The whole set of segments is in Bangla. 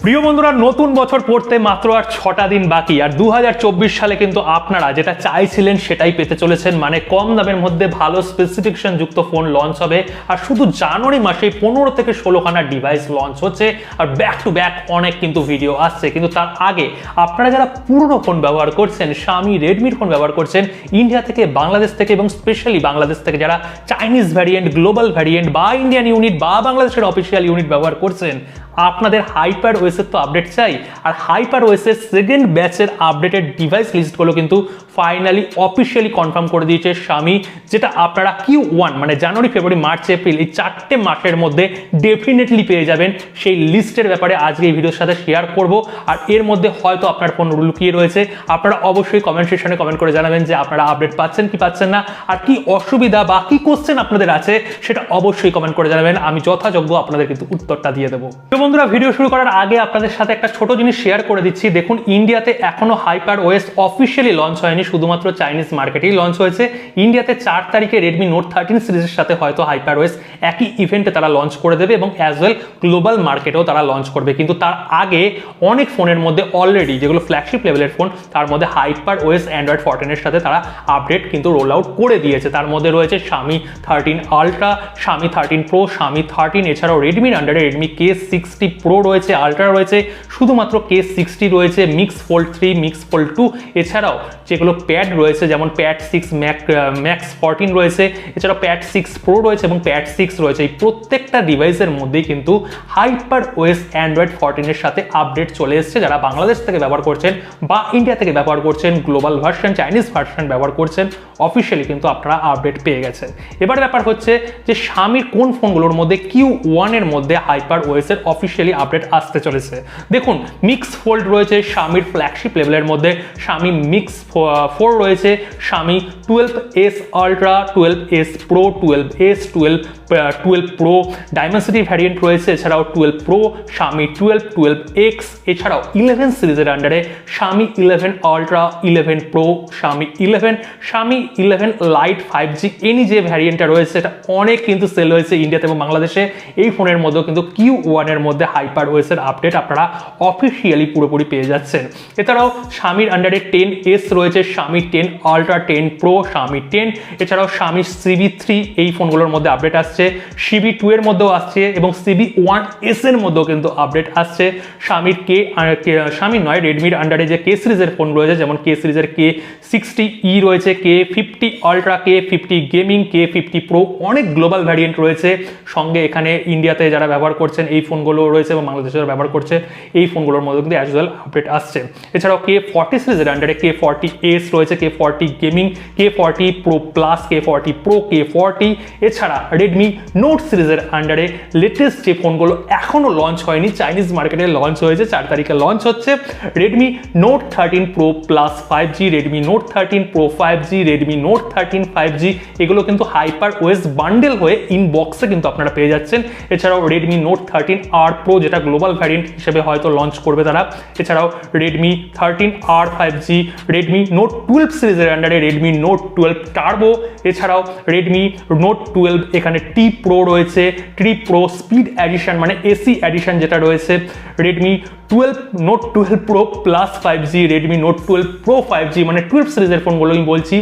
প্রিয় বন্ধুরা, নতুন বছর পড়তে মাত্র আর 6টা দিন বাকি। আর 2024 সালে কিন্তু আপনারা যেটা চাইছিলেন সেটাই পেতে চলেছেন, মানে কম দামের মধ্যে ভালো স্পেসিফিকেশন যুক্ত ফোন লঞ্চ হবে। আর শুধু জানুয়ারি মাসেই 15 থেকে 16খানা ডিভাইস লঞ্চ হচ্ছে, আর ব্যাক টু ব্যাক অনেক কিন্তু ভিডিও আসছে। কিন্তু তার আগে আপনারা যারা পুরনো ফোন ব্যবহার করছেন, শামি রেডমির ফোন ব্যবহার করছেন, ইন্ডিয়া থেকে, বাংলাদেশ থেকে এবং স্পেশালি বাংলাদেশ থেকে যারা চাইনিজ ভ্যারিয়েন্ট, গ্লোবাল ভ্যারিয়েন্ট বা ইন্ডিয়ান ইউনিট বা বাংলাদেশের অফিসিয়াল ইউনিট ব্যবহার করছেন, আপনাদের হাইপার ওএসের তো আপডেট চাই। আর হাইপার ওএসের সেকেন্ড ব্যাচের আপডেটেড ডিভাইস লিস্টগুলো কিন্তু ফাইনালি অফিসিয়ালি কনফার্ম করে দিয়েছে শামি, যেটা আপনারা Q1 মানে জানুয়ারি, ফেব্রুয়ারি, মার্চ, এপ্রিল এই 4টে মাসের মধ্যে ডেফিনেটলি পেয়ে যাবেন। সেই লিস্টের ব্যাপারে আজকে এই ভিডিওর সাথে শেয়ার করব। আর এর মধ্যে হয়তো আপনার ফোন লুকিয়ে রয়েছে। আপনারা অবশ্যই কমেন্ট সেকশনে কমেন্ট করে জানাবেন যে আপনারা আপডেট পাচ্ছেন কি পাচ্ছেন না, আর কি অসুবিধা বা কি কোশ্চেন আপনাদের আছে সেটা অবশ্যই কমেন্ট করে জানাবেন। আমি যথাযোগ্য আপনাদের কিন্তু উত্তরটা দিয়ে দেবো। বন্ধুরা, ভিডিও শুরু করার আগে আপনাদের সাথে একটা ছোট জিনিস শেয়ার করে দিচ্ছি। দেখুন, ইন্ডিয়াতে এখনো হাইপার ওএস অফিসিয়ালি লঞ্চ হয়নি, শুধুমাত্র চাইনিজ মার্কেটেই লঞ্চ হয়েছে। ইন্ডিয়াতে 4 তারিখে রেডমি নোট 13 সিরিজের সাথে হয়তো হাইপার ওএস একই ইভেন্টে তারা লঞ্চ করে দেবে এবং অ্যাজ ওয়েল গ্লোবাল মার্কেটেও তারা লঞ্চ করবে। কিন্তু তার আগে অনেক ফোনের মধ্যে অলরেডি যেগুলো ফ্ল্যাগশিপ লেভেলের ফোন, তার মধ্যে হাইপার ওএস অ্যান্ড্রয়েড 14 এর সাথে তারা আপডেট কিন্তু রোল আউট করে দিয়েছে। তার মধ্যে রয়েছে শামি 13 আলট্রা, শামি 13 প্রো, শামি 13, এছাড়াও রেডমির আন্ডারে রেডমি K60 প্রো রয়েছে, আলট্রা রয়েছে, শুধুমাত্র K60 রয়েছে, মিক্স ফোল্ড 3, মিক্স ফোল্ড 2, এছাড়াও যেগুলো প্যাড রয়েছে যেমন প্যাড 6 ম্যাক্স 14 রয়েছে, এছাড়াও প্যাড 6 প্রো রয়েছে এবং প্যাড 6 রয়েছে। এই প্রত্যেকটা ডিভাইসের মধ্যেই কিন্তু হাইপার ওএস অ্যান্ড্রয়েড 14 এর সাথে আপডেট চলে এসেছে। যারা বাংলাদেশ থেকে ব্যবহার করছেন বা ইন্ডিয়া থেকে ব্যবহার করছেন, গ্লোবাল ভার্সন, চাইনিজ ভার্সন ব্যবহার করছেন, অফিসিয়ালি কিন্তু আপনারা আপডেট পেয়ে গেছেন। এবার ব্যাপার হচ্ছে যে শামির কোন ফোনগুলোর মধ্যে Q1 এর মধ্যে হাইপার ওএস এর অফিসিয়ালি আপডেট আসতে চলেছে। দেখুন, মিক্স ফোল্ড রয়েছে শামির ফ্ল্যাগশিপ লেভেলের মধ্যে, শামি মিক্স 4 রয়েছে, শামি 12S ultra, 12S pro, 12S, 12 pro, Dimensity variant রয়েছে, এছাড়াও 12 প্রো, শামি 12, 12X, এছাড়াও 11 সিরিজের আন্ডারে শামি 11 আলট্রা, 11 প্রো, শামি 11, শামি 11 লাইট 5G এনি যে ভ্যারিয়েন্টটা রয়েছে এটা অনেক কিন্তু সেল হয়েছে ইন্ডিয়াতে এবং বাংলাদেশে। এই ফোনের মধ্যেও কিন্তু Q1 এর মধ্যে হাইপার ওএস এর আপডেট আপনারা অফিসিয়ালি পুরোপুরি পেয়ে যাচ্ছেন। এছাড়াও শামির আন্ডারে 10S রয়েছে, শামি 10 আলট্রা, 10 প্রো, শামি 10, এছাড়াও শামি CB3 এই ফোনগুলোর মধ্যে আপডেট আসছে, CB2 এর মধ্যেও আসছে এবং CB1S এর মধ্যেও কিন্তু আপডেট আসছে। শামির শামি নয়, রেডমির আন্ডারে যে K সিরিজের ফোন রয়েছে যেমন K সিরিজের K60E রয়েছে, K50 ultra, K50 gaming, K50 pro, অনেক গ্লোবাল ভ্যারিয়েন্ট রয়েছে। সঙ্গে এখানে ইন্ডিয়াতে যারা ব্যবহার করছেন এই ফোনগুলো রয়েছে এবং বাংলাদেশে যারা ব্যবহার করছে এই ফোনগুলোর মধ্যে কিন্তু অ্যাজ ওয়েল আপডেট আসছে। এছাড়াও K40 সিরিজের আন্ডারে K40S রয়েছে, K40 gaming, K40 pro plus, K40 pro, K40, এছাড়া রেডমি নোট সিরিজের আন্ডারে লেটেস্ট যে ফোনগুলো এখনো লঞ্চ হয়নি, চাইনিজ মার্কেটে লঞ্চ হয়েছে, 4 তারিখে লঞ্চ হচ্ছে, Redmi note 13 pro plus 5G, Redmi note 13 pro 5G, Redmi note 13 5G, এগুলো কিন্তু হাইপার ওএস বান্ডেল হয়ে ইনবক্সে কিন্তু আপনারা পেয়ে যাচ্ছেন। এছাড়াও রেডমি নোট 13R প্রো যেটা গ্লোবাল ভ্যারিয়েন্ট হিসেবে হয়তো লঞ্চ করবে তারা, এছাড়াও Redmi 13R 5G, Redmi note 12 সিরিজের আন্ডারে রেডমি নোট 12 টার্বো, এছাড়াও রেডমি নোট 12 এখানে T প্রো রয়েছে, T প্রো স্পিড এডিশন মানে এসি এডিশন যেটা রয়েছে, Redmi 12 note 12 pro plus 5G, Redmi note 12 pro 5G মানে 12 সিরিজের ফোনগুলো আমি বলছি।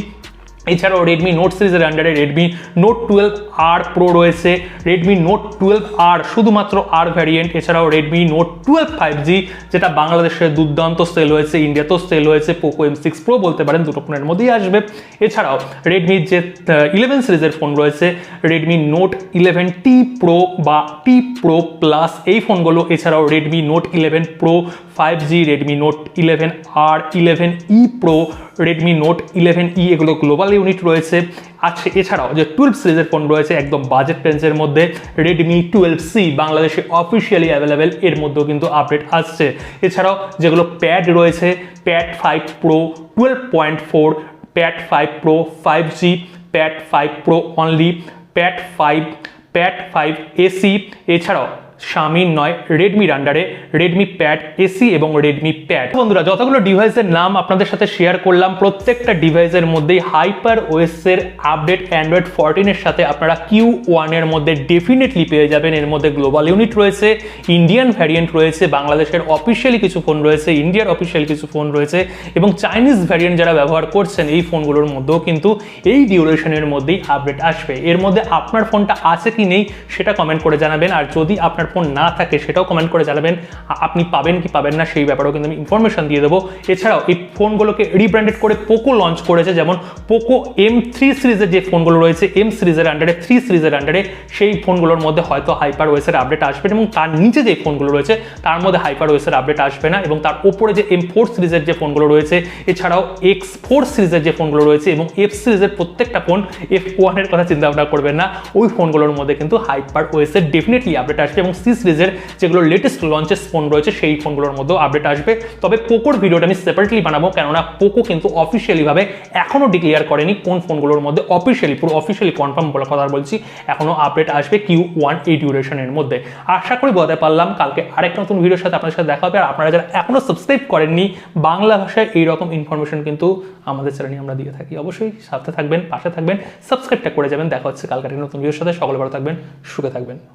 এছাড়াও রেডমি নোট সিরিজের আন্ডারে রেডমি নোট 12R প্রো রয়েছে, রেডমি নোট 12R শুধুমাত্র R ভ্যারিয়েন্ট, এছাড়াও রেডমি নোট 12 5G যেটা বাংলাদেশে দুর্দান্ত সেল হয়েছে, ইন্ডিয়াতেও সেল হয়েছে, পোকো M6 প্রো বলতে পারেন, দুটো ফোনের মধ্যেই আসবে। এছাড়াও রেডমির যে 11 সিরিজের ফোন রয়েছে, রেডমি নোট 11T প্রো বা T প্রো প্লাস এই ফোনগুলো, এছাড়াও Redmi note 11 pro 5G, Redmi note 11R, 11E pro, Redmi note 11E এগুলো গ্লোবাল ইউনিট রয়েছে। আছে এছাড়াও যে 12 সিরিজের ফোন রয়েছে একদম বাজেট রেঞ্জের মধ্যে, রেডমি 12C বাংলাদেশে অফিসিয়ালি অ্যাভেলেবেল, এর মধ্যেও কিন্তু আপডেট আসছে। এছাড়াও যেগুলো প্যাড রয়েছে, pad 5 pro 12.4, pad 5 pro 5G, pad 5 pro only, pad 5 AC, এছাড়াও শামির নয়, রেডমির আন্ডারে রেডমি প্যাড এসি এবং রেডমি প্যাড। বন্ধুরা, যতগুলো ডিভাইসের নাম আপনাদের সাথে শেয়ার করলাম, প্রত্যেকটা ডিভাইসের মধ্যেই হাইপার ওএস এর আপডেট অ্যান্ড্রয়েড 14 এর সাথে আপনারা Q1 এর মধ্যে ডেফিনেটলি পেয়ে যাবেন। এর মধ্যে গ্লোবাল ইউনিট রয়েছে, ইন্ডিয়ান ভ্যারিয়েন্ট রয়েছে, বাংলাদেশের অফিসিয়ালি কিছু ফোন রয়েছে, ইন্ডিয়ার অফিসিয়ালি কিছু ফোন রয়েছে এবং চাইনিজ ভ্যারিয়েন্ট যারা ব্যবহার করছেন এই ফোনগুলোর মধ্যেও কিন্তু এই ডিউরেশনের মধ্যেই আপডেট আসবে। এর মধ্যে আপনার ফোনটা আছে কি নেই সেটা কমেন্ট করে জানাবেন, আর যদি আপনার ফোন না থাকে সেটাও কমেন্ট করে জানাবেন। আপনি পাবেন কি পাবেন না সেই ব্যাপারেও কিন্তু আমি ইনফরমেশন দিয়ে দেবো। এছাড়াও এই ফোনগুলোকে রিব্র্যান্ডেড করে পোকো লঞ্চ করেছে, যেমন পোকো M3 সিরিজের যে ফোনগুলো রয়েছে M সিরিজের আন্ডারে, 3 সিরিজের আন্ডারে, সেই ফোনগুলোর মধ্যে হয়তো হাইপার ওএস এর আপডেট আসবে এবং তার নিচে যে ফোনগুলো রয়েছে তার মধ্যে হাইপার ওএস এর আপডেট আসবে না। এবং তার উপরে যে M4 সিরিজের যে ফোনগুলো রয়েছে, এছাড়াও X4 সিরিজের যে ফোনগুলো রয়েছে এবং F সিরিজের প্রত্যেকটা ফোন, F1 এর কথা চিন্তা ভাবনা করবেন না, ওই ফোনগুলোর মধ্যে কিন্তু হাইপার ওএস এর ডেফিনেটলি আপডেট আসবে এবং C সিরিজের যেগুলো লেটেস্ট লঞ্চেস ফোন রয়েছে সেই ফোনগুলোর মধ্যেও আপডেট আসবে। তবে পোকোর ভিডিওটা আমি সেপারেটলি বানাবো, কেননা পোকো কিন্তু অফিসিয়ালি ভাবে এখনো ডিক্লেয়ার করেনি কোন ফোনগুলোর মধ্যে অফিসিয়ালি, পুরো অফিসিয়ালি কনফার্ম বলে কথা বলছি, এখনো আপডেট আসবে Q1 এই ডিউরেশনের মধ্যে। আশা করি বলতে পারলাম। কালকে আরেকটা নতুন ভিডিওর সাথে আপনাদের সাথে দেখা হবে। আর আপনারা যারা এখনো সাবস্ক্রাইব করেননি, বাংলা ভাষায় এইরকম ইনফরমেশন কিন্তু আমাদের চ্যানেলে আমরা দিয়ে থাকি। অবশ্যই সাথে থাকবেন, পাশে থাকবেন, সাবস্ক্রাইবটা করে যাবেন। দেখা হচ্ছে কালকে নতুন ভিডিওর সাথে। সকলে ভালো থাকবেন, সুখে থাকবেন।